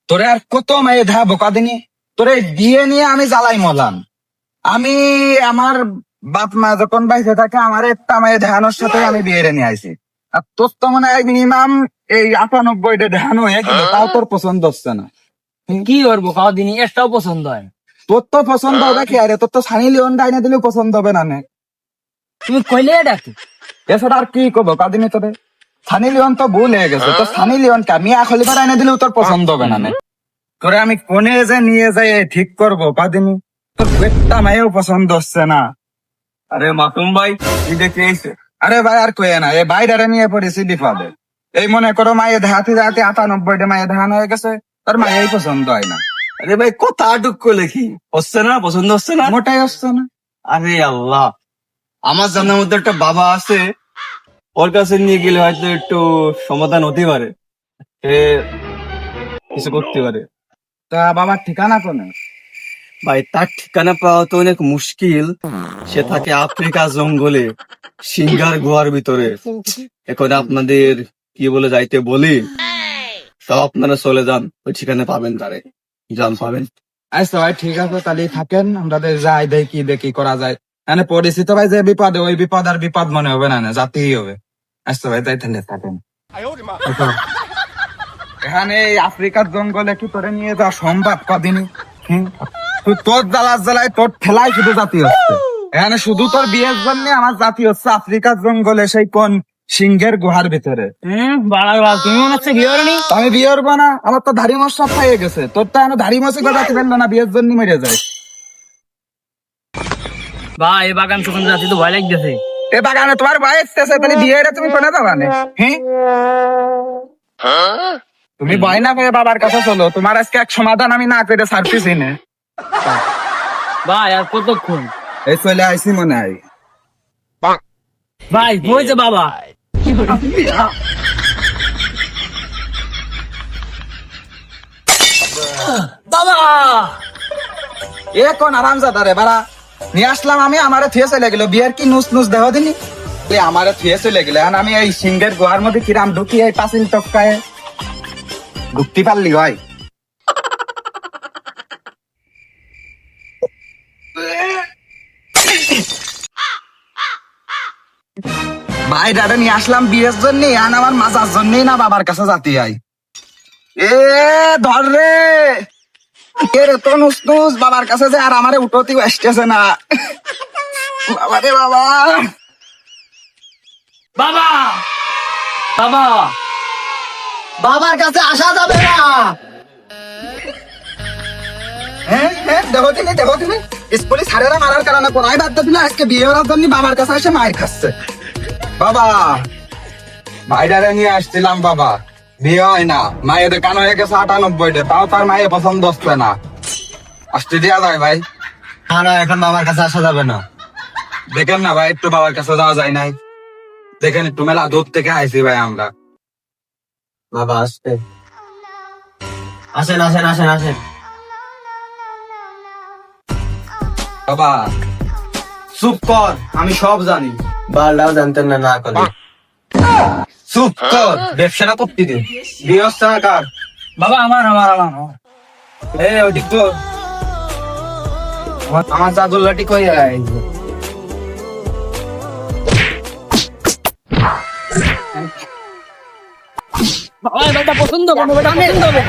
তোরে আর কত মেয়ে ধা বোকা দিনি, তোরে বিয়ে নিয়ে আমি জ্বালাই মলাম। আমি আমার বাপ মা যখন বাইসে থাকে আমার একটা মেয়ে ধ্যানোর সাথে আমি বিয়ে নিয়ে আইছি। আর তোর তো মনে হয় মিনিমাম এই 98টা ধ্যান হয়ে গেল, তাও তোর পছন্দ হচ্ছে না। কি করবো কদিনই একটাও পছন্দ হয় না। তোর তো পছন্দ হবে কি আরে, তোর তো সানি লিওন ডাইনে দিলেও পছন্দ হবে না নে। তুমি কইলে ডাকি এছাড়া আর কি করবো কাদিনী তোরে? সানি লিওন তো ভুল হয়ে গেছে, তো সানি লিওন কে মিয়া খলিফা ডাইনে দিলেও তোর পছন্দ হবে না নে। তোরে আমি কোনে যে নিয়ে যাই ঠিক করবো কাদিনী, তোর একটা মেয়েও পছন্দ হচ্ছে না। আরে মাসুম ভাই কি দেখে এসে? আরে ভাই আর কয়ে না, এই বাইরে নিয়ে পড়েছি বিপদে। এই মনে করো মায়ে দেখাতে দেখাতে 98টা মায়ে ধান হয়ে গেছে, তোর মায়েই পছন্দ হয় না। আরে ভাই কত আটক করে লেখি, হচ্ছে না, পছন্দ হচ্ছে না। মোটাই হচ্ছে না। আরে আল্লাহ, আমার জানার মধ্যে একটা বাবা আছে, ওর কাছে নিয়ে গেলে হয়তো একটু সমাধান হতে পারে, সে কিছু করতে পারে। তা বাবার ঠিকানা কোনে? ভাই তার ঠিকানা পাওয়া তো অনেক মুশকিল, সে থাকে আফ্রিকা জঙ্গলে, সিঙ্গার গুহার ভিতরে। এখন আপনাদের কি বলে যাইতে বলি, সব আপনারা চলে যান, ওই ঠিকানা পাবেন, তারে যান পাবেন। আচ্ছা ভাই ঠিক আছে, তাহলে থাকেন, আমরা যাই দেখি দেখি করা যায়। মানে পরিচিত ভাই যে বিপদে, ওই বিপদ আর বিপদ মনে হবে না, যাতেই হবে। আচ্ছা ভাই তাই তাহলে থাকেন। এখানে এই আফ্রিকার জঙ্গলে কি তোরে নিয়ে যাওয়া সম্ভব কদিনই? তুই তোর জ্বালার জ্বালায় তোর ঠেলাই শুধু জাতি হচ্ছে। এখানে শুধু তোর বিয়ের জন্য আমার জাতি হচ্ছে আফ্রিকার জঙ্গলে, সেই কোন সিংহের গুহার ভিতরে। তুমি মনে হচ্ছে বিয়ে করেনি? তো আমি বিয়ে করবো না? আমার তো ধাড়ি মাস সব পাইয়ে গেছে, তোর তো এখন ধাড়ি মাসে গজাতে পারলো না, বিয়ের জন্য মেরে যায়। ভাই এই বাগান সুখান যাচ্ছি তো ভয় লাগতেছে। এ বাগানে তোমার ভাই এসতেছে, তাহলে বিয়েটা তুমি কোনে যাবা না? হ্যাঁ, তুমি ভয় না করে বাবার কাছে চলো, তোমার আজকে এক সমাধান আমি না করে ছাড়তেছি না। ভাই আর কতক্ষণ? এই চলে আইসি মনে হয়। ভাই ওই যে বাবা। বাবা এ কোন আরামজাদা রে বাড়া, নিয়ে আসলাম আমি, আমারে থিয়ে চলে গেল। বিয়ের কি নুস নুস দেহ দিনি, তুই আমারে থিয়ে চলে গেলে। এখন আমি এই সিংহের গুহার মধ্যে কিরাম ঢুকি, এই পাঁচিল টপকায় ঢুকতে পারলি ভাই? ভাই দাদা নিয়ে আসলাম বিয়ের জন্য, আর আমার মাজার জন্যই না বাবার কাছে যাতে আই। এ ধর রে, কে রে তো নুস নুস বাবার কাছে যে আর আমারে উঠোতে আসতেছে না। বাবা রে বাবা, বাবা বাবা বাবার কাছে আসা যাবে না। হ্যাঁ হ্যাঁ, দেখো তুমি স্কুলে সারেরা মারার কারণে পড়াই বাদ দিল, আজকে বিয়ে করার জন্য বাবার কাছে এসে মায়ের খাচ্ছে। বাবা ভাইডারে নিয়ে আসছিলাম, বাবা বিয়ে হয় না, মায়ের কান হয়ে গেছে 98টা, তাও তার মায়ের পছন্দ হচ্ছে না। আসতে দেওয়া যায় ভাই? না, এখন বাবার কাছে আসা যাবে না। দেখেন না ভাই, একটু বাবার কাছে যাওয়া যায় নাই? দেখেন একটু মেলা দূর থেকে আইছি ভাই আমরা। বাবা আসতে, আসেন আসেন আসেন আসেন। বাবা চুপ কর, আমি সব জানি। বারটাও জানতেন না, না করে চুপ কর, ব্যবসাটা করতে দে। বিয়ে হচ্ছে না কার? বাবা আমার আমার আমার আমার। ওদিক তো আমার চাদর লাঠি কই যায়। বাবা এবারটা পছন্দ করবো, বেটা পছন্দ হবে।